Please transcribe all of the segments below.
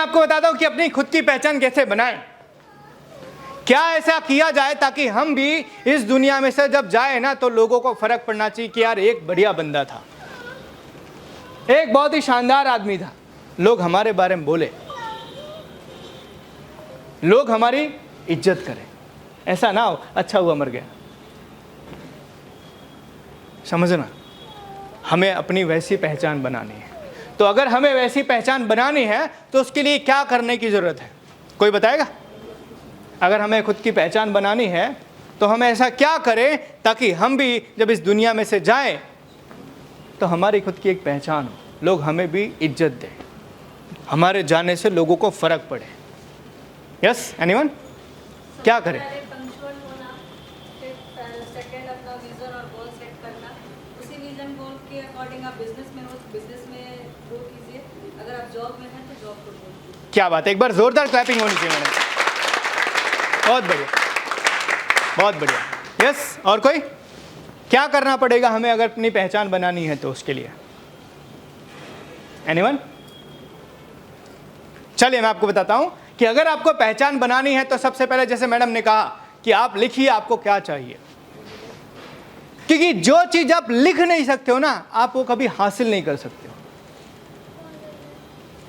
आपको बताता हूं कि अपनी खुद की पहचान कैसे बनाएं। क्या ऐसा किया जाए ताकि हम भी इस दुनिया में से जब जाए ना तो लोगों को फर्क पड़ना चाहिए कि यार एक बढ़िया बंदा था, एक बहुत ही शानदार आदमी था, लोग हमारे बारे में बोले, लोग हमारी इज्जत करें। ऐसा ना हो अच्छा हुआ मर गया। समझना, हमें अपनी वैसी पहचान बनानी है। तो अगर हमें वैसी पहचान बनानी है तो उसके लिए क्या करने की जरूरत है, कोई बताएगा? अगर हमें खुद की पहचान बनानी है तो हम ऐसा क्या करें ताकि हम भी जब इस दुनिया में से जाएं तो हमारी खुद की एक पहचान हो, लोग हमें भी इज्जत दें, हमारे जाने से लोगों को फर्क पड़े। Yes anyone? क्या करें? पंक्चुअल होना, फिर सेकंड अपना विजन और गोल सेट करना, उसी विजन गोल के अकॉर्डिंग आप बिजनेस में हो तो बिजनेस में ग्रो कीजिए, अगर आप जॉब में हैं तो जॉब को ग्रो कीजिए। क्या बात है, एक बार जोरदार क्लैपिंग होनी चाहिए मैडम। बहुत बढ़िया, बहुत बढ़िया। यस, और कोई? क्या करना पड़ेगा हमें अगर अपनी पहचान बनानी है तो उसके लिए? एनीवन? चलिए मैं आपको बताता हूं कि अगर आपको पहचान बनानी है तो सबसे पहले जैसे मैडम ने कहा कि आप लिखिए आपको क्या चाहिए, क्योंकि जो चीज आप लिख नहीं सकते हो ना आप वो कभी हासिल नहीं कर सकते हो।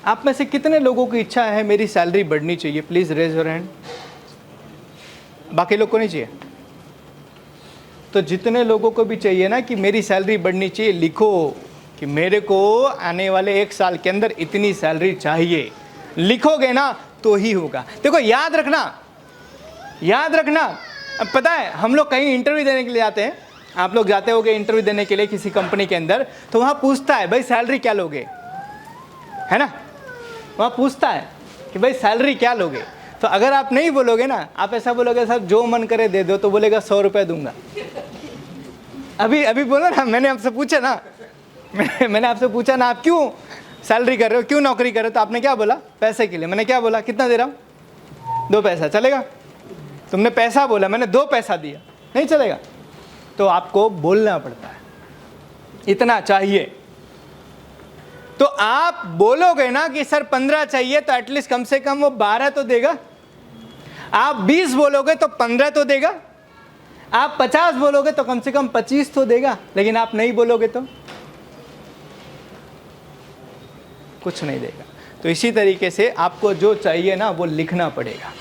आप में से कितने लोगों की इच्छा है मेरी सैलरी बढ़नी चाहिए? Please raise your hand. बाकी लोग को नहीं चाहिए? तो जितने लोगों को भी चाहिए ना कि मेरी सैलरी बढ़नी चाहिए, लिखो कि मेरे को आने वाले 1 साल के अंदर इतनी सैलरी चाहिए। लिखोगे ना तो ही होगा। देखो याद रखना, याद रखना। अब पता है हम लोग कहीं इंटरव्यू देने के लिए जाते हैं, आप लोग जाते होगे इंटरव्यू देने के लिए किसी कंपनी के अंदर, तो वहाँ पूछता है भाई सैलरी क्या लोगे, है ना? वहाँ पूछता है कि भाई सैलरी क्या लोगे। तो अगर आप नहीं बोलोगे ना, आप ऐसा बोलोगे सर जो मन करे दे दो, तो बोलेगा 100 रुपये दूंगा। अभी बोला ना, मैंने आपसे पूछा ना, मैंने आपसे पूछा ना आप क्यों सैलरी कर रहे हो, क्यों नौकरी कर रहे हो, तो आपने क्या बोला? पैसे के लिए। मैंने क्या बोला? कितना दे रहा हूँ? 2 पैसा। चलेगा? तुमने पैसा बोला, मैंने 2 पैसा दिया, नहीं चलेगा। तो आपको बोलना पड़ता है इतना चाहिए। तो आप बोलोगे ना कि सर 15 चाहिए, तो एटलीस्ट कम से कम वो 12 तो देगा। आप 20 बोलोगे तो 15 तो देगा। आप 50 बोलोगे तो कम से कम 25 तो देगा। लेकिन आप नहीं बोलोगे तो कुछ नहीं देगा। तो इसी तरीके से आपको जो चाहिए ना वो लिखना पड़ेगा।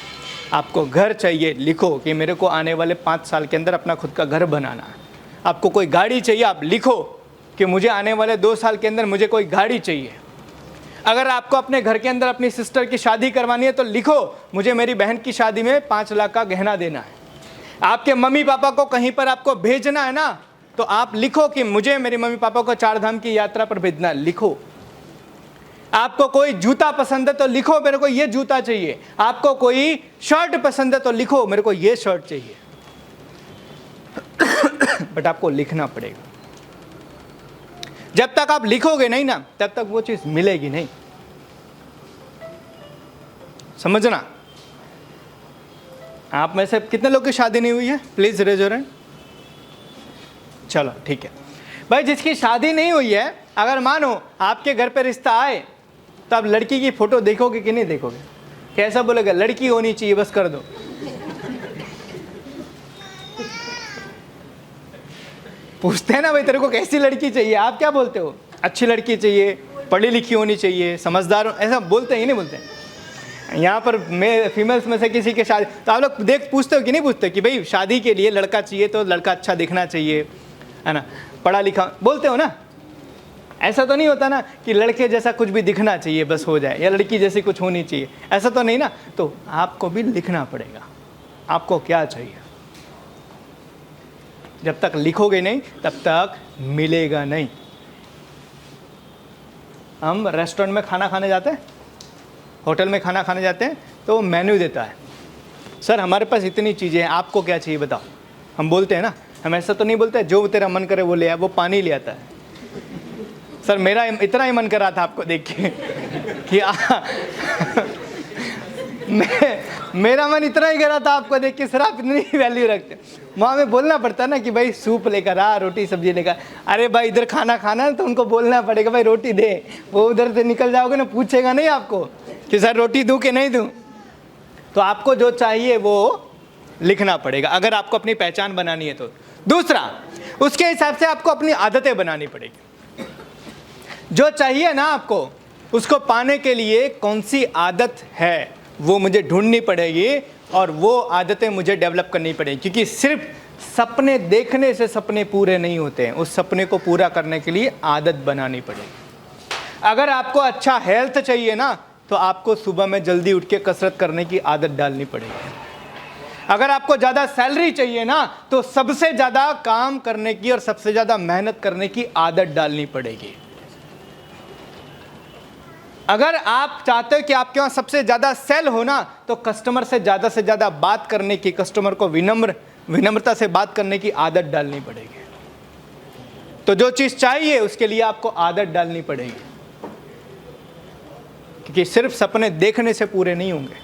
आपको घर चाहिए, लिखो कि मेरे को आने वाले 5 साल के अंदर अपना खुद का घर बनाना है। आपको कोई गाड़ी चाहिए, आप लिखो कि मुझे आने वाले 2 साल के अंदर मुझे कोई गाड़ी चाहिए। अगर आपको अपने घर के अंदर अपनी सिस्टर की शादी करवानी है तो लिखो मुझे मेरी बहन की शादी में 5 लाख का गहना देना है। आपके मम्मी पापा को कहीं पर आपको भेजना है ना, तो आप लिखो कि मुझे मेरे मम्मी पापा को 4 धाम की यात्रा पर भेजना है, लिखो। आपको कोई जूता पसंद है तो लिखो मेरे को ये जूता चाहिए। आपको कोई शर्ट पसंद है तो लिखो मेरे को ये शर्ट चाहिए। बट आपको लिखना पड़ेगा। जब तक आप लिखोगे नहीं ना तब तक वो चीज मिलेगी नहीं। समझना। आप में से कितने लोग की शादी नहीं हुई है? Please raise your hand. चलो ठीक है भाई, जिसकी शादी नहीं हुई है, अगर मानो आपके घर पे रिश्ता आए तो आप लड़की की फोटो देखोगे कि नहीं देखोगे? कैसा बोलेगा? लड़की होनी चाहिए बस कर दो। पूछते हैं ना भाई तेरे को कैसी लड़की चाहिए, आप क्या बोलते हो? अच्छी लड़की चाहिए, पढ़ी लिखी होनी चाहिए, समझदार हो, ऐसा बोलते हैं ही नहीं बोलते हैं? यहाँ पर मैं फीमेल्स में से किसी के शादी तो आप लोग देख पूछते हो कि नहीं पूछते कि भाई शादी के लिए लड़का चाहिए तो लड़का अच्छा दिखना चाहिए, है ना, पढ़ा लिखा, बोलते हो ना? ऐसा तो नहीं होता ना कि लड़के जैसा कुछ भी दिखना चाहिए बस हो जाए, या लड़की जैसी कुछ होनी चाहिए, ऐसा तो नहीं ना। तो आपको भी लिखना पड़ेगा आपको क्या चाहिए। जब तक लिखोगे नहीं तब तक मिलेगा नहीं। हम रेस्टोरेंट में खाना खाने जाते हैं, होटल में खाना खाने जाते हैं, तो मेन्यू देता है, सर हमारे पास इतनी चीज़ें हैं, आपको क्या चाहिए बताओ। हम बोलते हैं ना, हम ऐसा तो नहीं बोलते जो तेरा मन करे वो ले आ, वो पानी ले आता है। सर मेरा इतना ही मन कर रहा था आपको देख के कि मेरा मन इतना ही कर रहा था आपको देख के, सर आप इतनी वैल्यू रखते। वहाँ में बोलना पड़ता है ना कि भाई सूप लेकर आ, रोटी सब्जी लेकर। अरे भाई इधर खाना खाना है तो उनको बोलना पड़ेगा भाई रोटी दे। वो उधर से निकल जाओगे ना, पूछेगा नहीं आपको कि सर रोटी दूं कि नहीं दूं। तो आपको जो चाहिए वो लिखना पड़ेगा अगर आपको अपनी पहचान बनानी है तो। दूसरा, उसके हिसाब से आपको अपनी आदतें बनानी पड़ेगी। जो चाहिए ना आपको, उसको पाने के लिए कौन सी आदत है वो मुझे ढूंढनी पड़ेगी और वो आदतें मुझे डेवलप करनी पड़ेगी। क्योंकि सिर्फ सपने देखने से सपने पूरे नहीं होते हैं, उस सपने को पूरा करने के लिए आदत बनानी पड़ेगी। अगर आपको अच्छा हेल्थ चाहिए ना, तो आपको सुबह में जल्दी उठ के कसरत करने की आदत डालनी पड़ेगी। अगर आपको ज़्यादा सैलरी चाहिए ना, तो सबसे ज़्यादा काम करने की और सबसे ज़्यादा मेहनत करने की आदत डालनी पड़ेगी। अगर आप चाहते हो कि आपके वहाँ सबसे ज़्यादा सेल हो ना, तो कस्टमर से ज़्यादा बात करने की, कस्टमर को विनम्रता से बात करने की आदत डालनी पड़ेगी। तो जो चीज़ चाहिए उसके लिए आपको आदत डालनी पड़ेगी, क्योंकि सिर्फ सपने देखने से पूरे नहीं होंगे,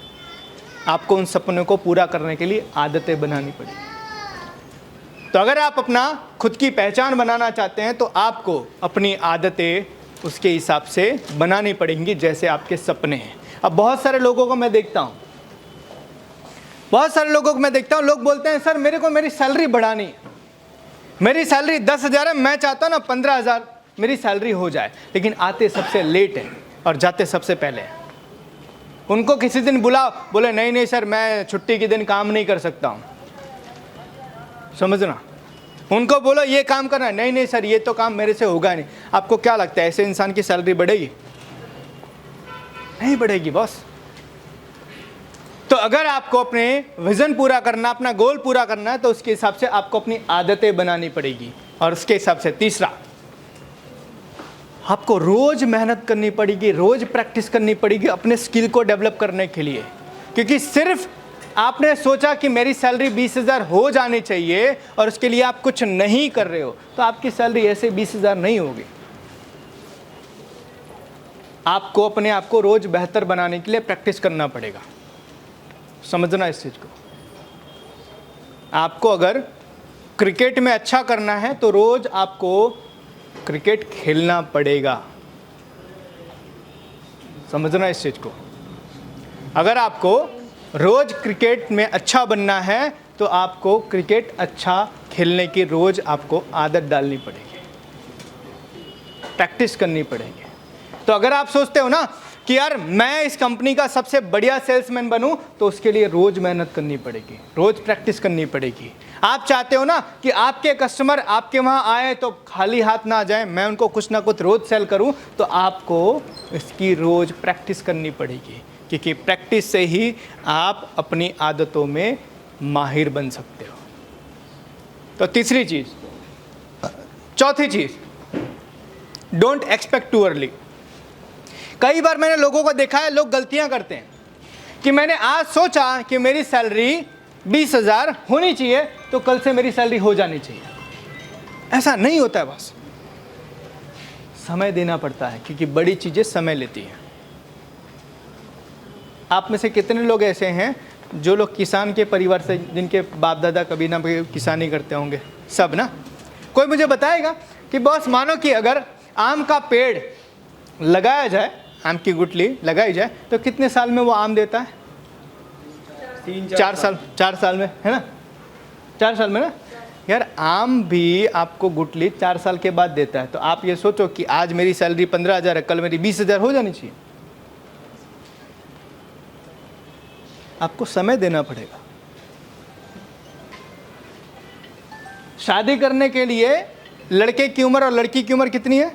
आपको उन सपनों को पूरा करने के लिए आदतें बनानी पड़ेगी। तो अगर आप अपना खुद की पहचान बनाना चाहते हैं तो आपको अपनी आदतें उसके हिसाब से बनानी पड़ेंगी जैसे आपके सपने हैं। अब बहुत सारे लोगों को मैं देखता हूँ, लोग बोलते हैं सर मेरे को मेरी सैलरी बढ़ानी है, मेरी सैलरी 10,000 है, मैं चाहता हूँ ना 15,000 मेरी सैलरी हो जाए। लेकिन आते सबसे लेट है और जाते सबसे पहले हैं। उनको किसी दिन बुलाओ, बोले नहीं सर मैं छुट्टी के दिन काम नहीं कर सकता हूँ, समझना। उनको बोलो ये काम करना है, नहीं सर ये तो काम मेरे से होगा नहीं। आपको क्या लगता है ऐसे इंसान की सैलरी बढ़ेगी? नहीं बढ़ेगी बॉस। तो अगर आपको अपने विजन पूरा करना, अपना गोल पूरा करना है, तो उसके हिसाब से आपको अपनी आदतें बनानी पड़ेगी। और उसके हिसाब से तीसरा, आपको रोज मेहनत करनी पड़ेगी, रोज प्रैक्टिस करनी पड़ेगी अपने स्किल को डेवलप करने के लिए। क्योंकि सिर्फ आपने सोचा कि मेरी सैलरी 20,000 हो जानी चाहिए और उसके लिए आप कुछ नहीं कर रहे हो, तो आपकी सैलरी ऐसे 20,000 नहीं होगी। आपको अपने आप को रोज बेहतर बनाने के लिए प्रैक्टिस करना पड़ेगा, समझना इस चीज को। आपको अगर क्रिकेट में अच्छा करना है तो रोज आपको क्रिकेट खेलना पड़ेगा, समझना इस चीज को। अगर आपको रोज क्रिकेट में अच्छा बनना है तो आपको क्रिकेट अच्छा खेलने की रोज आपको आदत डालनी पड़ेगी, प्रैक्टिस करनी पड़ेगी। तो अगर आप सोचते हो ना कि यार मैं इस कंपनी का सबसे बढ़िया सेल्समैन बनूं, तो उसके लिए रोज मेहनत करनी पड़ेगी, रोज प्रैक्टिस करनी पड़ेगी। आप चाहते हो ना कि आपके कस्टमर आपके वहां आए तो खाली हाथ ना जाए, मैं उनको कुछ ना कुछ रोज सेल करूं, तो आपको इसकी रोज प्रैक्टिस करनी पड़ेगी। क्योंकि प्रैक्टिस से ही आप अपनी आदतों में माहिर बन सकते हो। तो तीसरी चीज, चौथी चीज, डोंट एक्सपेक्ट टू अर्ली। कई बार मैंने लोगों को देखा है, लोग गलतियां करते हैं कि मैंने आज सोचा कि मेरी सैलरी 20,000 होनी चाहिए तो कल से मेरी सैलरी हो जानी चाहिए। ऐसा नहीं होता है, बस समय देना पड़ता है, क्योंकि बड़ी चीजें समय लेती हैं। आप में से कितने लोग ऐसे हैं जो लोग किसान के परिवार से, जिनके बाप दादा कभी ना कभी किसानी करते होंगे? सब ना। कोई मुझे बताएगा कि बॉस मानो कि अगर आम का पेड़ लगाया जाए, आम की गुठली लगाई जाए, तो कितने साल में वो आम देता है? 4 साल, 4 साल में, है ना? 4 साल में ना। यार आम भी आपको गुठली 4 साल के बाद देता है। तो आप ये सोचो कि आज मेरी सैलरी 15,000 है, कल मेरी 20,000 हो जानी चाहिए। आपको समय देना पड़ेगा। शादी करने के लिए लड़के की उम्र और लड़की की उम्र कितनी है?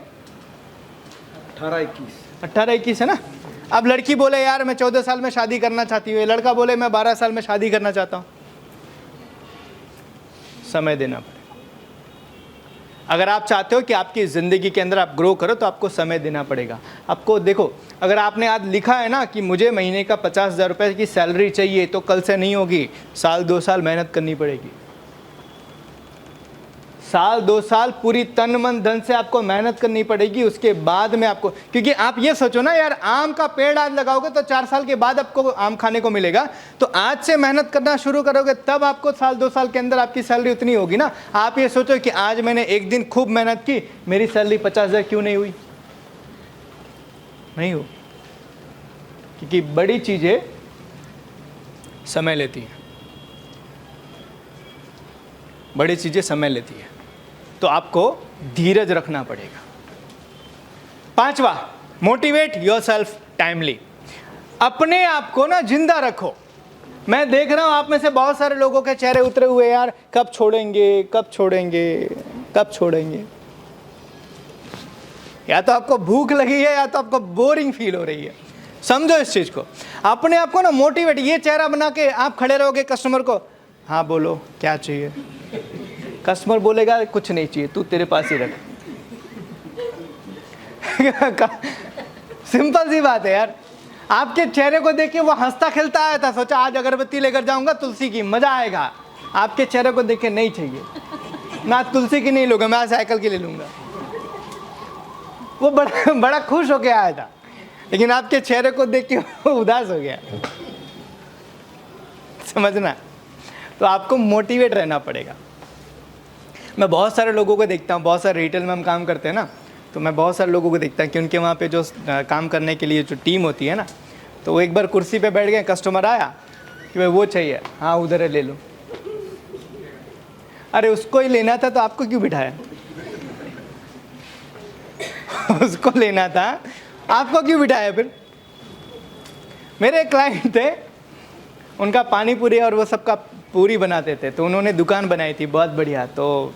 18-21 है ना। अब लड़की बोले यार मैं 14 साल में शादी करना चाहती हूँ, लड़का बोले मैं 12 साल में शादी करना चाहता हूँ। समय देना पड़ेगा। अगर आप चाहते हो कि आपकी ज़िंदगी के अंदर आप ग्रो करो, तो आपको समय देना पड़ेगा। आपको देखो, अगर आपने आज लिखा है ना कि मुझे महीने का 50,000 रुपये की सैलरी चाहिए, तो कल से नहीं होगी। 1-2 साल मेहनत करनी पड़ेगी। 1-2 साल पूरी तन मन धन से आपको मेहनत करनी पड़ेगी। उसके बाद में आपको, क्योंकि आप ये सोचो ना यार, आम का पेड़ आज लगाओगे तो 4 साल के बाद आपको आम खाने को मिलेगा। तो आज से मेहनत करना शुरू करोगे तब आपको 1-2 साल के अंदर आपकी सैलरी उतनी होगी ना। आप ये सोचो कि आज मैंने एक दिन खूब मेहनत की, मेरी सैलरी 50,000 क्यों नहीं हुई? नहीं हो। क्योंकि बड़ी चीज़ें समय लेती हैं, बड़ी चीज़ें समय लेती है, तो आपको धीरज रखना पड़ेगा। 5वां, मोटिवेट योरसेल्फ टाइमली। अपने आप को ना जिंदा रखो। मैं देख रहा हूं आप में से बहुत सारे लोगों के चेहरे उतरे हुए, यार कब छोड़ेंगे, कब छोड़ेंगे, कब छोड़ेंगे। या तो आपको भूख लगी है या तो आपको बोरिंग फील हो रही है। समझो इस चीज को, अपने आप को ना मोटिवेट, ये चेहरा बना के आप खड़े रहोगे कस्टमर को, हाँ बोलो क्या चाहिए, कस्टमर बोलेगा कुछ नहीं चाहिए, तू तेरे पास ही रख। सिंपल सी बात है यार। आपके चेहरे को देख के वो हंसता खेलता आया था, सोचा आज अगरबत्ती लेकर जाऊंगा तुलसी की, मजा आएगा। आपके चेहरे को देख के नहीं चाहिए, मैं तुलसी की नहीं लूंगा, मैं साइकिल की ले लूंगा। वो बड़ा खुश होके आया था, लेकिन आपके चेहरे को देख के वो उदास हो गया। समझना, तो आपको मोटिवेट रहना पड़ेगा। मैं बहुत सारे लोगों को देखता हूँ, बहुत सारे रिटेल में हम काम करते हैं ना, तो मैं बहुत सारे लोगों को देखता हूँ कि उनके वहाँ पे जो काम करने के लिए जो टीम होती है ना, तो वो एक बार कुर्सी पे बैठ गए, कस्टमर आया कि भाई वो चाहिए, हाँ उधर है ले लो। अरे उसको ही लेना था तो आपको क्यों बिठाया? उसको लेना था, आपको क्यों बिठाया फिर? मेरे क्लाइंट थे, उनका पानी पूरी और वो सबका पूरी बनाते थे, तो उन्होंने दुकान बनाई थी बहुत बढ़िया। तो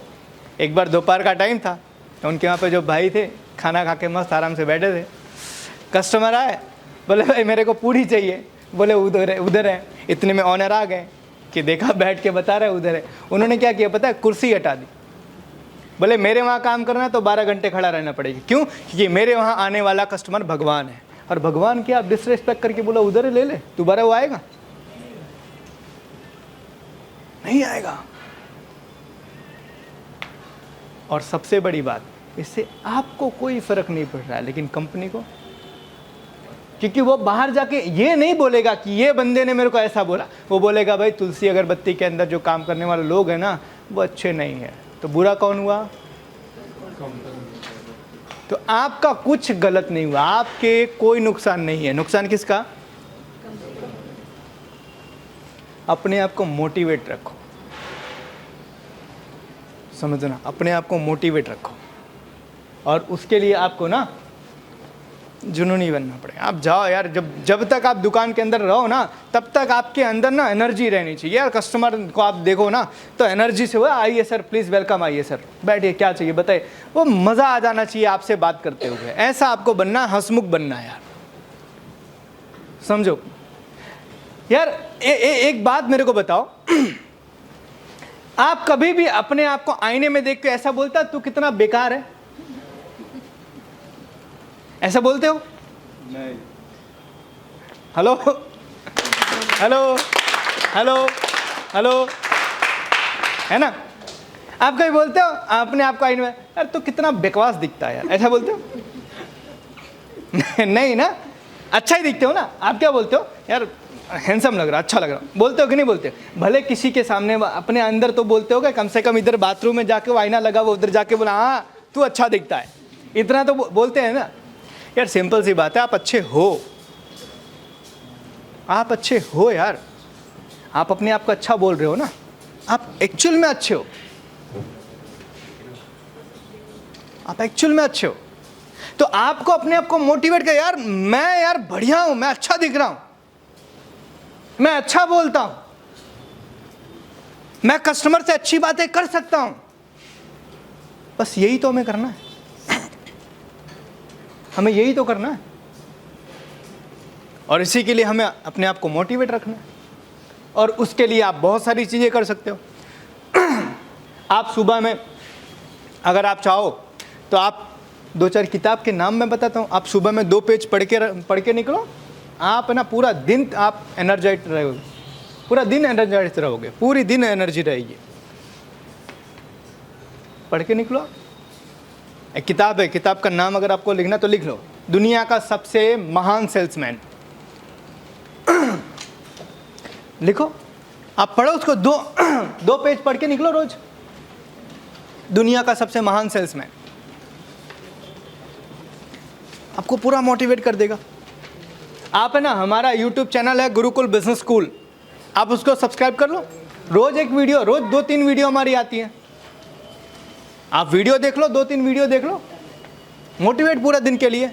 एक बार दोपहर का टाइम था, तो उनके वहाँ पे जो भाई थे खाना खा के मस्त आराम से बैठे थे। कस्टमर आए, बोले भाई मेरे को पूरी चाहिए, बोले उधर है। इतने में ऑनर आ गए कि देखा बैठ के बता रहे उधर है। उन्होंने क्या किया पता है, कुर्सी हटा दी। बोले मेरे वहाँ काम करना है तो 12 घंटे खड़ा रहना पड़ेगा। क्यों? क्योंकि मेरे वहाँ आने वाला कस्टमर भगवान है, और भगवान की आप डिसरिस्पेक्ट करके बोला उधर ले ले, दोबारा वो आएगा नहीं आएगा। और सबसे बड़ी बात, इससे आपको कोई फर्क नहीं पड़ रहा है, लेकिन कंपनी को, क्योंकि वो बाहर जाके ये नहीं बोलेगा कि ये बंदे ने मेरे को ऐसा बोला, वो बोलेगा भाई तुलसी अगरबत्ती के अंदर जो काम करने वाले लोग हैं ना वो अच्छे नहीं है। तो बुरा कौन हुआ? तो आपका कुछ गलत नहीं हुआ, आपके कोई नुकसान नहीं है। नुकसान किसका? अपने आप को मोटिवेट रखो, समझना, अपने आप को मोटिवेट रखो। और उसके लिए आपको ना जुनूनी बनना पड़ेगा। आप जाओ यार, जब तक आप दुकान के अंदर रहो ना, तब तक आपके अंदर ना एनर्जी रहनी चाहिए यार। कस्टमर को आप देखो ना तो एनर्जी से, वो आइए सर प्लीज़ वेलकम, आइए सर बैठिए, क्या चाहिए बताइए, वो मज़ा आ जाना चाहिए आपसे बात करते हुए। ऐसा आपको बनना, हंसमुख बनना यार, समझो यार। एक बात मेरे को बताओ, आप कभी भी अपने आप को आईने में देख के ऐसा बोलता तू कितना बेकार है, ऐसा बोलते हो? नहीं। हेलो हेलो हेलो हेलो, है ना? आप कभी बोलते हो अपने आप को आईने में, यार तू कितना बेकवास दिखता है यार, ऐसा बोलते हो? नहीं ना, अच्छा ही दिखते हो ना। आप क्या बोलते हो? यार हैंडसम लग रहा, अच्छा लग रहा, बोलते हो कि नहीं बोलते? भले किसी के सामने, अपने अंदर तो बोलते हो कि कम से कम इधर बाथरूम में जाके वो आईना लगा वो उधर जाके बोला हाँ तू अच्छा दिखता है, इतना तो बोलते हैं ना यार। सिंपल सी बात है, आप अच्छे हो, आप अच्छे हो यार। आप अपने आप को अच्छा बोल रहे हो ना, आप एक्चुअल में अच्छे हो, आप एक्चुअल में अच्छे हो। तो आपको अपने आप को मोटिवेट कर, यार मैं यार बढ़िया हूं, मैं अच्छा दिख रहा हूं, मैं अच्छा बोलता हूं, मैं कस्टमर से अच्छी बातें कर सकता हूं। बस यही तो हमें करना है, हमें यही तो करना है। और इसी के लिए हमें अपने आप को मोटिवेट रखना है, और उसके लिए आप बहुत सारी चीज़ें कर सकते हो। आप सुबह में अगर आप चाहो तो आप 2-4 किताब के नाम मैं बताता हूँ, आप सुबह में 2 पेज पढ़ के निकलो, आप है ना पूरा दिन आप एनर्जाइज रहोगे, पूरा दिन एनर्जाइज रहोगे, पूरी दिन एनर्जी रहेगी। पढ़ के निकलो। एक किताब है, किताब का नाम अगर आपको लिखना तो लिख लो, दुनिया का सबसे महान सेल्समैन। लिखो, आप पढ़ो उसको, 2 पेज पढ़ के निकलो रोज, दुनिया का सबसे महान सेल्समैन। आपको पूरा मोटिवेट कर देगा। आप है ना, हमारा यूट्यूब चैनल है गुरुकुल बिजनेस स्कूल, आप उसको सब्सक्राइब कर लो। रोज़ एक वीडियो, रोज़ 2-3 वीडियो हमारी आती है। आप वीडियो देख लो, 2-3 वीडियो देख लो, मोटिवेट पूरा दिन के लिए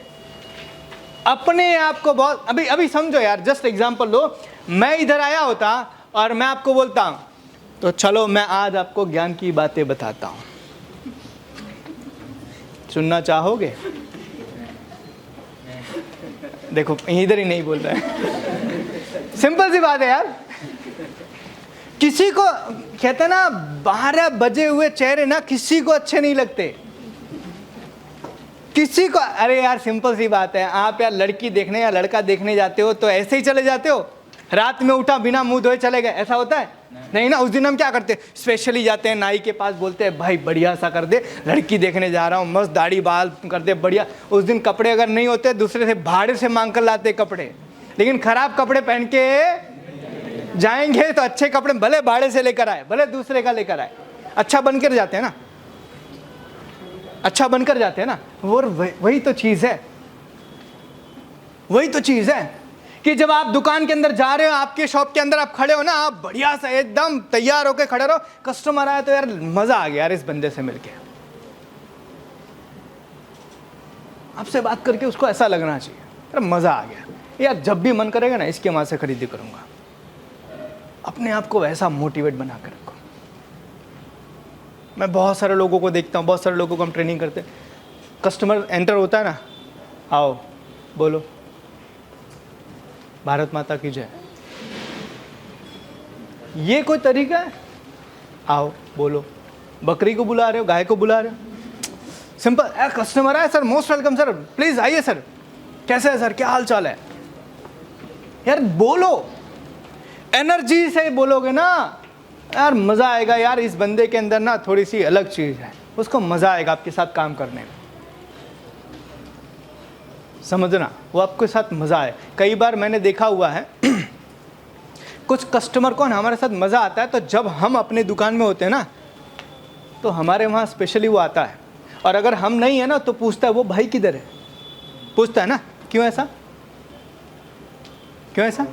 अपने आप को बहुत। अभी अभी समझो यार, जस्ट एग्जांपल लो, मैं इधर आया होता और मैं आपको बोलता हूँ तो चलो मैं आज आपको ज्ञान की बातें बताता हूँ, सुनना चाहोगे? देखो इधर ही नहीं बोल रहा है। सिंपल सी बात है यार, किसी को कहते ना 12 बजे हुए चेहरे ना किसी को अच्छे नहीं लगते, किसी को। अरे यार सिंपल सी बात है, आप यार लड़की देखने या लड़का देखने जाते हो तो ऐसे ही चले जाते हो, रात में उठा बिना मुंह धोए चले गए, ऐसा होता है? नहीं ना। उस दिन हम क्या करते हैं, स्पेशली जाते हैं नाई के पास, बोलते हैं भाई बढ़िया सा कर दे, लड़की देखने जा रहा हूँ, मस्त दाढ़ी बाल कर दे बढ़िया। उस दिन कपड़े अगर नहीं होते दूसरे से भाड़े से मांग कर लाते कपड़े, लेकिन खराब कपड़े पहन के जाएंगे तो अच्छे कपड़े भले भाड़े से लेकर आए, भले दूसरे का लेकर आए, अच्छा बनकर जाते हैं ना, अच्छा बनकर जाते हैं ना। और वही तो चीज़ है, वही तो चीज़ है कि जब आप दुकान के अंदर जा रहे हो, आपके शॉप के अंदर आप खड़े हो ना, आप बढ़िया सा एकदम तैयार होकर खड़े रहो, कस्टमर आया तो यार मजा आ गया यार इस बंदे से मिलके, आपसे बात करके उसको ऐसा लगना चाहिए यार मजा आ गया यार, जब भी मन करेगा ना इसके वहां से खरीदी करूंगा। अपने आप को वैसा मोटिवेट बना कर रखो। मैं बहुत सारे लोगों को देखता हूँ, बहुत सारे लोगों को हम ट्रेनिंग करते हैं, कस्टमर एंटर होता है ना, आओ बोलो भारत माता की जय, ये कोई तरीका है? आओ बोलो, बकरी को बुला रहे हो, गाय को बुला रहे हो, सिंपल। यार कस्टमर आए, sir most welcome sir, please आइए सर, कैसे है सर, क्या हाल चाल है, यार बोलो, एनर्जी से बोलोगे ना यार मजा आएगा। यार इस बंदे के अंदर ना थोड़ी सी अलग चीज है, उसको मजा आएगा आपके साथ काम करने में, समझना, वो आपके साथ मजा आए। कई बार मैंने देखा हुआ है कुछ कस्टमर को ना हमारे साथ मजा आता है, तो जब हम अपने दुकान में होते हैं ना तो हमारे वहाँ स्पेशली वो आता है, और अगर हम नहीं है ना तो पूछता है वो भाई किधर है, पूछता है ना, क्यों ऐसा, क्यों ऐसा?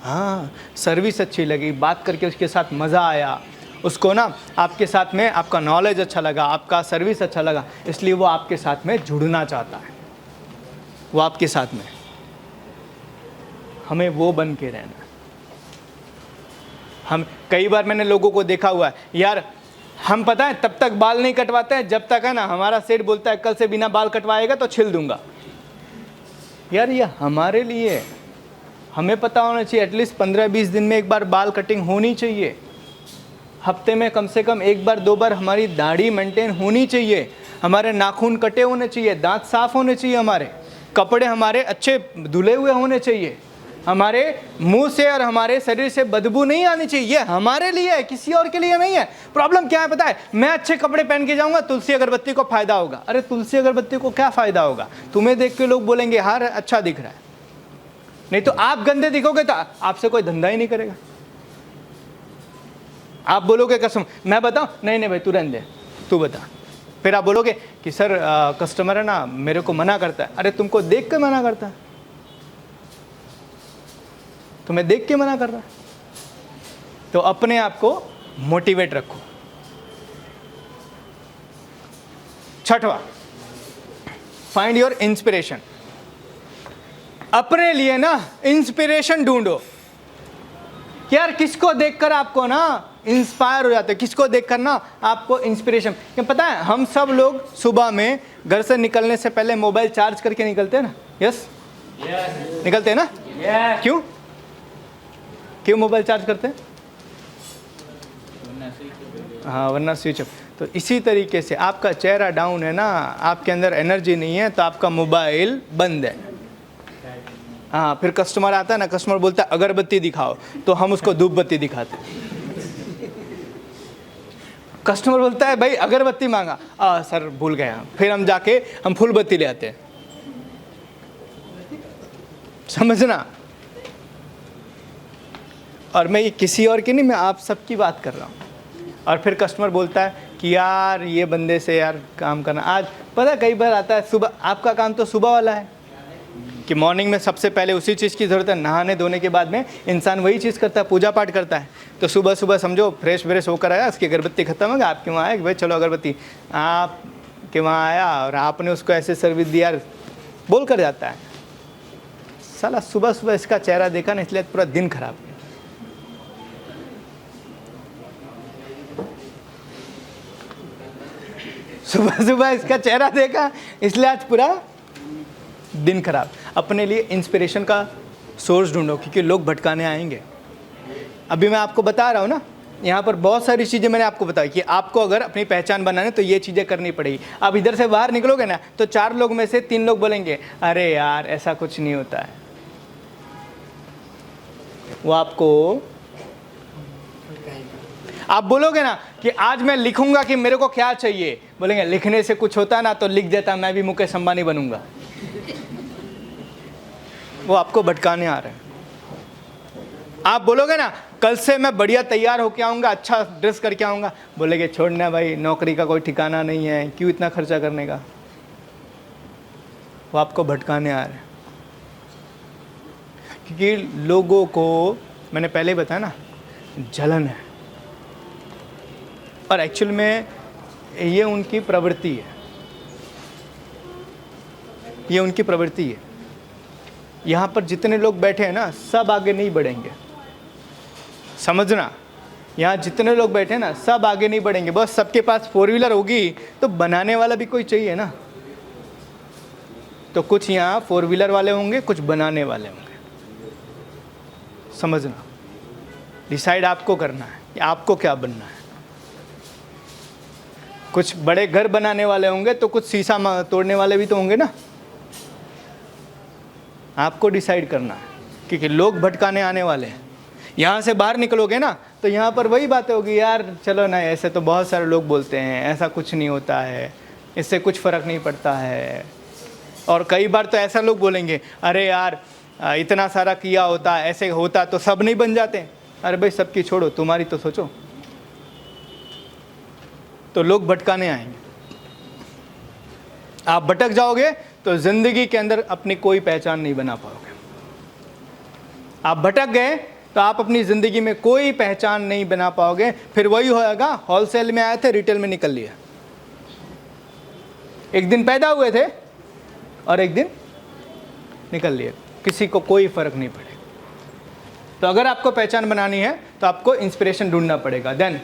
हाँ सर्विस अच्छी लगी, बात करके उसके साथ मज़ा आया, उसको ना आपके साथ में आपका नॉलेज अच्छा लगा, आपका सर्विस अच्छा लगा, इसलिए वो आपके साथ में जुड़ना चाहता है, वो आपके साथ में। हमें वो बन के रहना। हम कई बार मैंने लोगों को देखा हुआ है यार, हम पता है तब तक बाल नहीं कटवाते हैं जब तक है ना हमारा सेठ बोलता है कल से बिना बाल कटवाएगा तो छिल दूंगा। यार ये हमारे लिए, हमें पता होना चाहिए एटलीस्ट 15-20 दिन में एक बार बाल कटिंग होनी चाहिए, हफ्ते में कम से कम 1 बार 2 बार हमारी दाढ़ी मेंटेन होनी चाहिए, हमारे नाखून कटे होने चाहिए, दांत साफ होने चाहिए, हमारे कपड़े हमारे अच्छे धुले हुए होने चाहिए, हमारे मुंह से और हमारे शरीर से बदबू नहीं आनी चाहिए। ये हमारे लिए है, किसी और के लिए नहीं है। प्रॉब्लम क्या है पता है, मैं अच्छे कपड़े पहन के जाऊंगा, तुलसी अगरबत्ती को फायदा होगा। अरे तुलसी अगरबत्ती को क्या फायदा होगा, तुम्हें देख के लोग बोलेंगे हार अच्छा दिख रहा है, नहीं तो आप गंदे दिखोगे तो आपसे कोई धंधा ही नहीं करेगा। आप बोलोगे कसम, मैं बताऊं, नहीं नहीं भाई तू रहने दे, तू बता। फिर आप बोलोगे कि सर कस्टमर है ना मेरे को मना करता है। अरे तुमको देख के मना करता है, तुम्हें देख के मना कर रहा है। तो अपने आप को मोटिवेट रखो। छठवां, फाइंड योर इंस्पिरेशन। अपने लिए ना इंस्पिरेशन ढूंढो। यार किसको देखकर आपको ना इंस्पायर हो जाते, किसको देखकर ना आपको इंस्पिरेशन। क्या पता है, हम सब लोग सुबह में घर से निकलने से पहले मोबाइल चार्ज करके निकलते हैं ना। यस निकलते हैं ना। क्यों क्यों मोबाइल चार्ज करते हैं? हाँ वरना स्विच ऑफ। तो इसी तरीके से आपका चेहरा डाउन है ना, आपके अंदर एनर्जी नहीं है, तो आपका मोबाइल बंद है। हाँ फिर कस्टमर आता है ना, कस्टमर बोलता है अगरबत्ती दिखाओ, तो हम उसको धूप बत्ती दिखाते हैं। कस्टमर बोलता है भाई अगरबत्ती मांगा, सर भूल गए हम, फिर हम जाके हम फूल बत्ती ले आते हैं। समझना। और मैं ये किसी और की नहीं, मैं आप सबकी बात कर रहा हूँ। और फिर कस्टमर बोलता है कि यार ये बंदे से यार काम करना। आज पता कई बार आता है सुबह, आपका काम तो सुबह वाला है, कि मॉर्निंग में सबसे पहले उसी चीज़ की ज़रूरत है, नहाने धोने के बाद में इंसान वही चीज़ करता है, पूजा पाठ करता है। तो सुबह सुबह समझो फ्रेश व्रेश होकर आया, उसकी अगरबत्ती खत्म हो गया, आपके वहाँ आया कि भाई चलो अगरबत्ती, आप के वहाँ आया और आपने उसको ऐसे सर्विस दिया, बोल कर जाता है। साला सुबह सुबह इसका चेहरा देखा ना, इसलिए पूरा दिन खराब गया। सुबह सुबह इसका चेहरा देखा, इसलिए आज पूरा दिन खराब। अपने लिए इंस्पिरेशन का सोर्स ढूंढो, क्योंकि लोग भटकाने आएंगे। अभी मैं आपको बता रहा हूँ ना, यहाँ पर बहुत सारी चीज़ें मैंने आपको बताई कि आपको अगर अपनी पहचान बनाने तो ये चीज़ें करनी पड़ेगी। आप इधर से बाहर निकलोगे ना तो 4 लोग में से 3 लोग बोलेंगे अरे यार ऐसा कुछ नहीं होता है। वो आपको, आप बोलोगे ना कि आज मैं लिखूंगा कि मेरे को क्या चाहिए, बोलेंगे लिखने से कुछ होता ना तो लिख देता, मैं भी मुकेश अंबानी बनूंगा। वो आपको भटकाने आ रहे हैं। आप बोलोगे ना कल से मैं बढ़िया तैयार होके आऊँगा, अच्छा ड्रेस करके आऊँगा, बोलेगे छोड़ना भाई, नौकरी का कोई ठिकाना नहीं है, क्यों इतना खर्चा करने का। वो आपको भटकाने आ रहे हैं, क्योंकि लोगों को मैंने पहले बताया ना जलन है, और एक्चुअल में ये उनकी प्रवृत्ति है, ये उनकी प्रवृत्ति है। यहाँ पर जितने लोग बैठे हैं ना सब आगे नहीं बढ़ेंगे, समझना। यहाँ जितने लोग बैठे हैं ना सब आगे नहीं बढ़ेंगे। बस सबके पास 4 व्हीलर होगी तो बनाने वाला भी कोई चाहिए ना। तो कुछ यहाँ 4 व्हीलर वाले होंगे, कुछ बनाने वाले होंगे, समझना। डिसाइड आपको करना है कि आपको क्या बनना है। कुछ बड़े घर बनाने वाले होंगे तो कुछ शीशा तोड़ने वाले भी तो होंगे ना। आपको डिसाइड करना है, क्योंकि लोग भटकाने आने वाले हैं। यहाँ से बाहर निकलोगे ना तो यहाँ पर वही बातें होगी, यार चलो ना, ऐसे तो बहुत सारे लोग बोलते हैं, ऐसा कुछ नहीं होता है, इससे कुछ फ़र्क नहीं पड़ता है। और कई बार तो ऐसा लोग बोलेंगे अरे यार इतना सारा किया होता, ऐसे होता तो सब नहीं बन जाते। अरे भाई सबकी छोड़ो, तुम्हारी तो सोचो। तो लोग भटकाने आएंगे, आप भटक जाओगे तो ज़िंदगी के अंदर अपनी कोई पहचान नहीं बना पाओगे। आप भटक गए तो आप अपनी ज़िंदगी में कोई पहचान नहीं बना पाओगे। फिर वही होएगा, होलसेल में आए थे रिटेल में निकल लिया। एक दिन पैदा हुए थे और एक दिन निकल लिए, किसी को कोई फ़र्क नहीं पड़ेगा। तो अगर आपको पहचान बनानी है तो आपको इंस्पिरेशन ढूंढना पड़ेगा। देन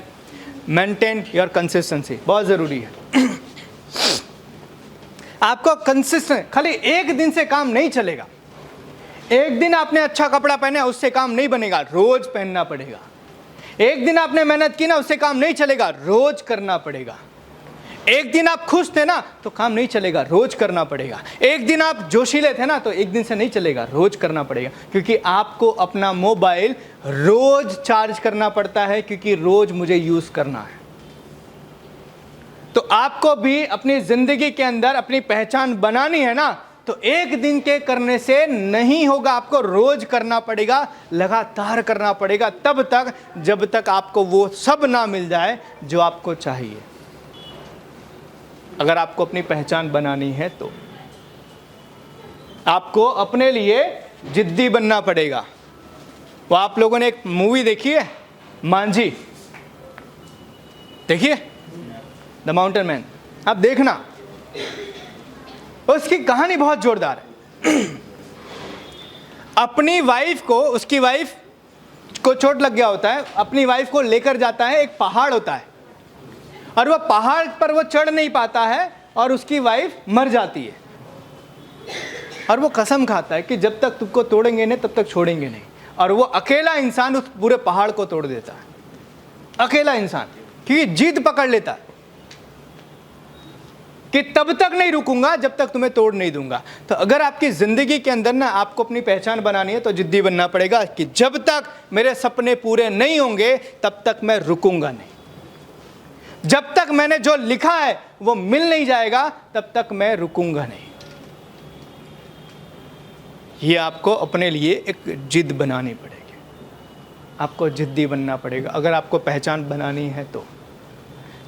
मेंटेन योर कंसिस्टेंसी, बहुत ज़रूरी है। आपको कंसिस्टेंट, खाली एक दिन से काम नहीं चलेगा। एक दिन आपने अच्छा कपड़ा पहना उससे काम नहीं बनेगा, रोज पहनना पड़ेगा। एक दिन आपने मेहनत की ना उससे काम नहीं चलेगा, रोज करना पड़ेगा। एक दिन आप खुश थे ना तो काम नहीं चलेगा, रोज करना पड़ेगा। एक दिन आप जोशीले थे ना तो एक दिन से नहीं चलेगा, रोज करना पड़ेगा। क्योंकि आपको अपना मोबाइल रोज चार्ज करना पड़ता है, क्योंकि रोज मुझे यूज करना है। तो आपको भी अपनी जिंदगी के अंदर अपनी पहचान बनानी है ना, तो एक दिन के करने से नहीं होगा, आपको रोज करना पड़ेगा, लगातार करना पड़ेगा, तब तक जब तक आपको वो सब ना मिल जाए जो आपको चाहिए। अगर आपको अपनी पहचान बनानी है तो आपको अपने लिए जिद्दी बनना पड़ेगा। वो आप लोगों ने एक मूवी देखी है मांझी, देखिए द माउंटेन मैन, आप देखना, उसकी कहानी बहुत जोरदार है। अपनी वाइफ को, उसकी वाइफ को चोट लग गया होता है, अपनी वाइफ को लेकर जाता है, एक पहाड़ होता है और वह पहाड़ पर वो चढ़ नहीं पाता है और उसकी वाइफ मर जाती है। और वो कसम खाता है कि जब तक तुमको तोड़ेंगे नहीं तब तक छोड़ेंगे नहीं। और वो अकेला इंसान उस पूरे पहाड़ को तोड़ देता है, अकेला इंसान, क्योंकि जिद पकड़ लेता है कि तब तक नहीं रुकूंगा जब तक तुम्हें तोड़ नहीं दूंगा। तो अगर आपकी जिंदगी के अंदर ना आपको अपनी पहचान बनानी है तो जिद्दी बनना पड़ेगा कि जब तक मेरे सपने पूरे नहीं होंगे तब तक मैं रुकूंगा नहीं, जब तक मैंने जो लिखा है वो मिल नहीं जाएगा तब तक मैं रुकूंगा नहीं। ये आपको अपने लिए एक जिद बनानी पड़ेगी, आपको जिद्दी बनना पड़ेगा अगर आपको पहचान बनानी है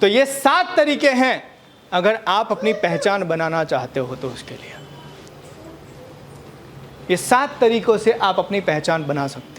तो ये 7 तरीके हैं अगर आप अपनी पहचान बनाना चाहते हो तो उसके लिए। ये 7 तरीकों से आप अपनी पहचान बना सकते हैं।